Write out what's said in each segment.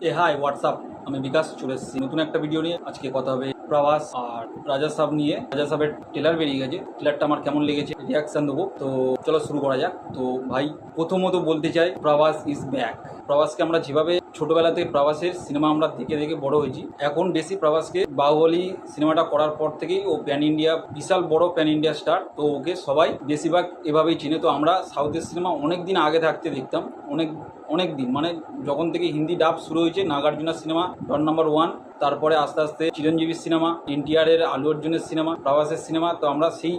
High WhatsApp, আমি বিকাশ চলে এসেছি নতুন একটা ভিডিও নিয়ে। আজকে কথা হবে প্রভাস আর রাজা সাব নিয়ে। রাজা সাবের ট্রেলার বেরিয়ে গেছে, ট্রেলারটা আমার কেমন লেগেছে রিয়াকশান দেবো। তো চলো শুরু করা যাক। তো ভাই প্রথমত বলতে চাই প্রভাস ইজ ব্যাক। প্রভাসকে আমরা যেভাবে ছোটোবেলা থেকে প্রভাসের সিনেমা আমরা দেখে দেখে বড় হয়েছি, এখন বেশি প্রভাসকে বাহুবলী সিনেমাটা করার পর থেকেই ও প্যান ইন্ডিয়া, বিশাল বড় প্যান ইন্ডিয়া স্টার। তো ওকে সবাই বেশিরভাগ এভাবেই চিনে। তো আমরা সাউথের সিনেমা অনেক দিন আগে থাকতে দেখতাম, অনেক দিন মানে যখন থেকে হিন্দি ডাব শুরু হয়েছে, নাগার্জুনার সিনেমা ডন নাম্বার 1, তারপরে আস্তে আস্তে চিরঞ্জীবীর সিনেমা, এনটিআরের, আলু অর্জুনের সিনেমা, প্রভাসের সিনেমা। তো আমরা সেই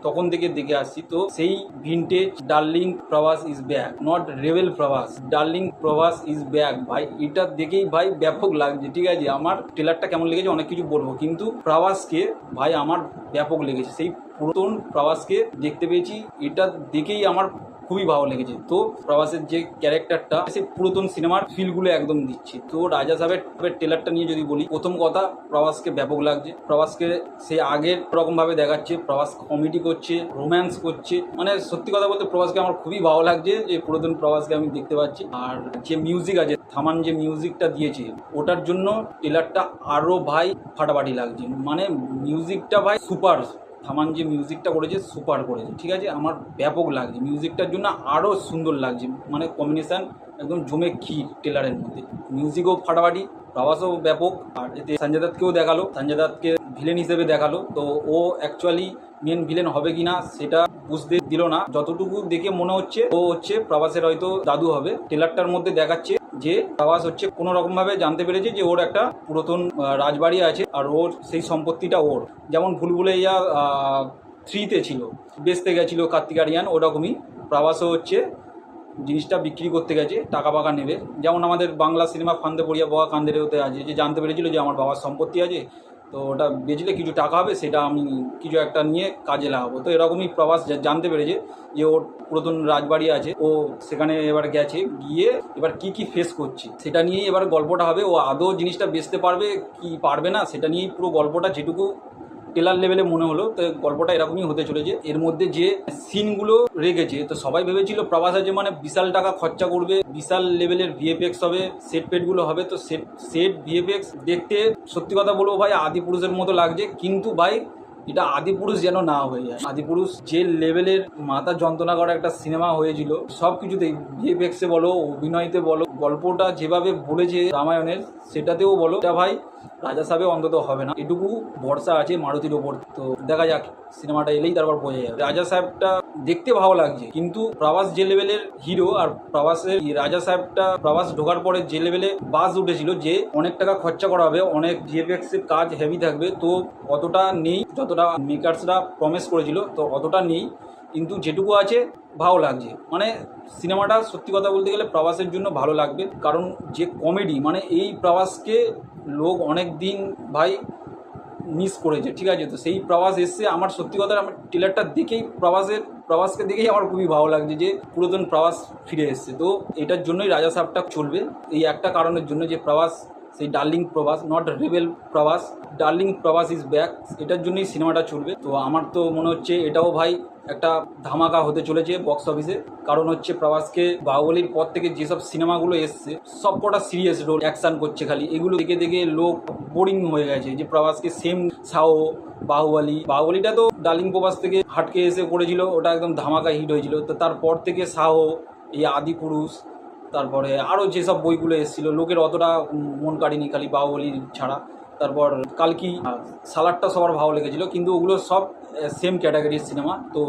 তখন থেকে দেখে আসছি। তো সেই vintage darling Prabhas is back, not rebel Prabhas, darling Prabhas is back. ভাই এটা দেখেই ভাই ব্যাপক লাগছে। ঠিক আছে, আমার ট্রেলারটা কেমন লেগেছে অনেক কিছু বলবো, কিন্তু প্রভাসকে ভাই আমার ব্যাপক লেগেছে। সেই পুরাতন প্রভাসকে দেখতে পেয়েছি, এটা দেখেই আমার খুবই ভালো লেগেছে। তো প্রভাসের যে ক্যারেক্টারটা, সে পুরাতন সিনেমার ফিলগুলো একদম দিচ্ছে। তো রাজা সাহেবের ট্রেলারটা নিয়ে যদি বলি, প্রথম কথা প্রভাসকে ব্যাপক লাগছে। প্রভাসকে সে আগের রকমভাবে দেখাচ্ছে, প্রভাস কমেডি করছে, রোম্যান্স করছে। মানে সত্যি কথা বলতে প্রভাসকে আমার খুবই ভালো লাগছে, যে পুরাতন প্রভাসকে আমি দেখতে পাচ্ছি। আর যে মিউজিক আছে, থামান যে মিউজিকটা দিয়েছে, ওটার জন্য ট্রেলারটা আরও ভাই ফাটাফাটি লাগছে। মানে মিউজিকটা ভাই সুপার। থামান যে মিউজিকটা করেছে সুপার করেছে, ঠিক আছে, আমার ব্যাপক লাগছে। মিউজিকটার জন্য আরও সুন্দর লাগছে, মানে কম্বিনেশান একদম জমে ক্ষীর ট্রেলারের মধ্যে। মিউজিকও ফাটাফাটি, প্রভাসও ব্যাপক। আর এতে সঞ্জয় দত্তকেও দেখালো, সঞ্জয় দত্তকে ভিলেন হিসেবে দেখালো। তো ও অ্যাকচুয়ালি মেন ভিলেন হবে কি না সেটা বুঝতে দিল না। যতটুকু দেখে মনে হচ্ছে ও হচ্ছে প্রভাসের হয়তো দাদু হবে। ট্রেলারটার মধ্যে দেখাচ্ছে যে প্রভাস হচ্ছে কোনো রকমভাবে জানতে পেরেছে যে ওর একটা পুরাতন রাজবাড়ি আছে, আর ওর সেই সম্পত্তিটা ওর, যেমন ভুলভুলাইয়া 3-তে ছিল, বেচতে গেছিলো কার্তিক আরিয়ান, ওরকমই প্রভাসও হচ্ছে জিনিসটা বিক্রি করতে গেছে, টাকা পাকা নেবে। যেমন আমাদের বাংলা সিনেমা ফান্দে পড়িয়া বয়া কান্দের হতে আছে, যে জানতে পেরেছিল যে আমার বাবার সম্পত্তি আছে, তো ওটা বেচলে কিছু টাকা হবে, সেটা আমি কিছু একটা নিয়ে কাজে লাগাবো। তো এরকমই প্রভাস জানতে পেরেছে যে ওর পুরাতন রাজবাড়ি আছে, ও সেখানে এবার গেছে, গিয়ে এবার কি ফেস করছে সেটা নিয়েই এবার গল্পটা হবে। ও আদৌ জিনিসটা বেচতে পারবে কি পারবে না সেটা নিয়েই পুরো গল্পটা, যেটুকু ট্রেলার লেভেলে মনে হলো। তো গল্পটা এরকমই হতে চলেছে। এর মধ্যে যে সিনগুলো রেখেছে, তো সবাই ভেবেছিল প্রভাস আছে মানে বিশাল টাকা খরচা করবে, বিশাল লেভেলের ভিএফএক্স হবে, সেট পেটগুলো হবে। তো সেট ভিএফএক্স দেখতে সত্যি কথা বলবো ভাই আদিপুরুষের মতো লাগছে, কিন্তু ভাই এটা আদিপুরুষ যেন না হয়ে যায়। আদিপুরুষ যে লেভেলের মাথা যন্ত্রণা করা একটা সিনেমা হয়েছিল, সব কিছুতেই ভিএফএক্সে বলো, অভিনয়তে বলো, গল্পটা যেভাবে বলেছে রামায়ণের সেটাতেও বলো, এটা ভাই রাজা সাহেবে অন্তত হবে না, এটুকু ভরসা আছে মারুতির ওপর। তো দেখা যাক, সিনেমাটা এলেই তারপর বোঝা যাবে। রাজা সাহেবটা দেখতে ভালো লাগছে, কিন্তু প্রভাস যে লেভেলের হিরো, আর প্রভাসের রাজা সাহেবটা প্রভাস ঢোকার পরে যে লেভেলে বাস উঠেছিল, যে অনেক টাকা খরচা করা হবে, অনেক ভিএফএক্স এর কাজ হেভি থাকবে, তো অতটা নেই যতটা মেকার্সরা প্রমিস করেছিল, তো অতটা নেই। কিন্তু যেটুকু আছে ভালো লাগছে। মানে সিনেমাটা সত্যি কথা বলতে গেলে প্রভাসের জন্য ভালো লাগবে, কারণ যে কমেডি, মানে এই প্রভাসকে লোক অনেক দিন ভাই মিস করেছে, ঠিক আছে। তো সেই প্রভাস এসছে, আমার সত্যি কথা আমার ট্রেলারটা দেখেই প্রভাসকে দেখেই আমার খুবই ভালো লাগছে যে পুরাতন প্রভাস ফিরে এসছে। তো এটার জন্যই রাজা সাহেবটা চলবে, এই একটা কারণের জন্য, যে প্রভাস সেই darling Prabhas, not rebel Prabhas, darling Prabhas is back, এটার জন্যই সিনেমাটা চলবে। তো আমার তো মনে হচ্ছে এটাও ভাই একটা ধামাকা হতে চলেছে বক্স অফিসে। কারণ হচ্ছে প্রভাসকে বাহুবলীর পর থেকে যেসব সিনেমাগুলো এসছে সব কটা সিরিয়াস রোল, অ্যাকশান করছে খালি, এগুলো দেখে দেখে লোক বোরিং হয়ে গেছে। যে প্রভাসকে সেম সাও, বাহুবলীটা তো ডার্লিং প্রভাস থেকে হাটকে এসে করেছিল, ওটা একদম ধামাকা হিট হয়েছিল। তো তারপর থেকে সাহো, এই আদিপুরুষ, তারপরে আরও যেসব বইগুলো এসেছিলো, লোকের অতটা মন কাটেনি, খালি বাহুবলী ছাড়া। তারপর কালকি, সালারটা সবার ভালো লেগেছিলো, কিন্তু ওগুলো সব সেম ক্যাটাগরির সিনেমা। তো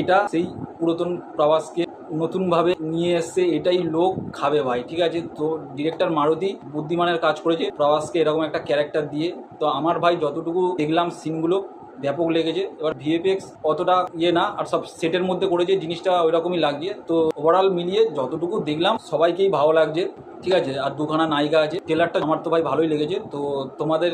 এটা সেই পুরাতন প্রভাসকে নতুনভাবে নিয়ে এসছে, এটাই লোক খাবে ভাই, ঠিক আছে। তো ডিরেক্টর মারুতি বুদ্ধিমানের কাজ করেছে প্রভাসকে এরকম একটা ক্যারেক্টার দিয়ে। তো আমার ভাই যতটুকু দেখলাম সিনগুলো ব্যাপক লেগেছে। এবার ভিএফএক্স অতটা না, আর সব সেটের মধ্যে করেছে, জিনিসটা ওই রকমই লাগছে। তো ওভারঅল মিলিয়ে যতটুকু দেখলাম সবাইকেই ভালো লাগছে, ঠিক আছে। আর দুখানা নায়িকা আছে, ট্রেলারটা আমার তো ভাই ভালোই লেগেছে। তো তোমাদের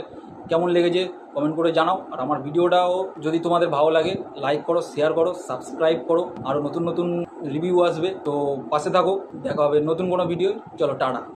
কেমন লেগেছে কমেন্ট করে জানাও। আর আমার ভিডিওটাও যদি তোমাদের ভালো লাগে লাইক করো, শেয়ার করো, সাবস্ক্রাইব করো। আরও নতুন নতুন রিভিউ আসবে, তো পাশে থাকো। দেখা হবে নতুন কোনো ভিডিও। চলো টাটা।